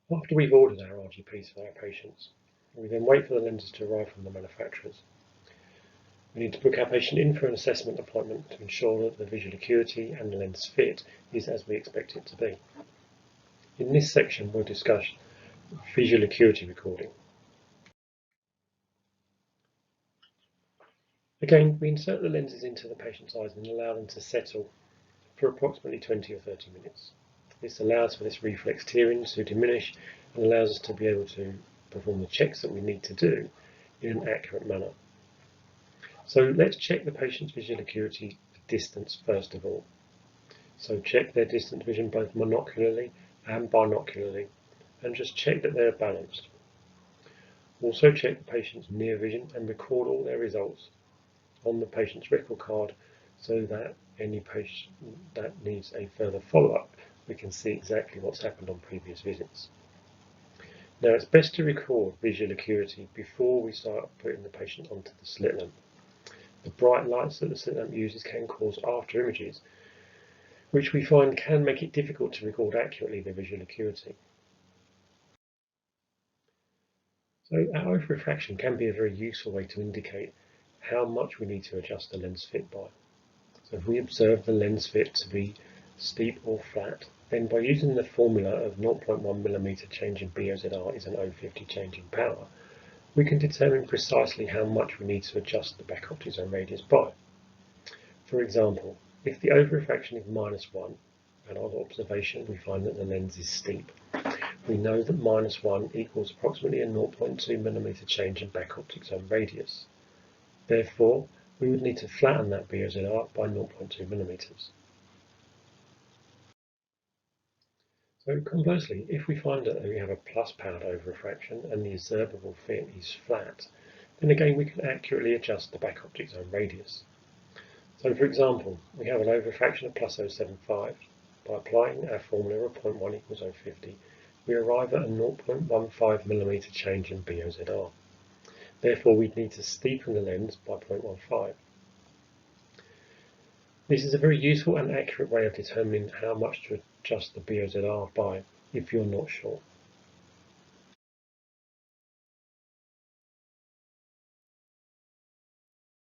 After we've ordered our RGPs for our patients, we then wait for the lenses to arrive from the manufacturers. We need to book our patient in for an assessment appointment to ensure that the visual acuity and the lens fit is as we expect it to be. In this section, we'll discuss visual acuity recording. Again, we insert the lenses into the patient's eyes and allow them to settle for approximately 20 or 30 minutes. This allows for this reflex tearing to diminish and allows us to be able to perform the checks that we need to do in an accurate manner. So let's check the patient's visual acuity distance first of all. So check their distance vision both monocularly and binocularly and just check that they're balanced. Also check the patient's near vision and record all their results on the patient's record card so that any patient that needs a further follow-up, we can see exactly what's happened on previous visits. Now it's best to record visual acuity before we start putting the patient onto the slit lamp. The bright lights that the slit lamp uses can cause after images, which we find can make it difficult to record accurately the visual acuity. So our overrefraction can be a very useful way to indicate how much we need to adjust the lens fit by. So if we observe the lens fit to be steep or flat, then by using the formula of 0.1mm change in BOZR is an 0.50 change in power, we can determine precisely how much we need to adjust the back optic zone radius by. For example, if the overrefraction is -1 and on observation we find that the lens is steep, we know that -1 equals approximately a 0.2mm change in back optic zone radius. Therefore, we would need to flatten that BOZR by 0.2mm. So conversely, if we find that we have a plus powered overrefraction and the observable fit is flat, then again we can accurately adjust the back optic zone radius. So for example, we have an overrefraction of plus 0.75. By applying our formula of 0.1 equals 0.50, we arrive at a 0.15mm change in BOZR. Therefore, we'd need to steepen the lens by 0.15. This is a very useful and accurate way of determining how much to adjust the BOZR by if you're not sure.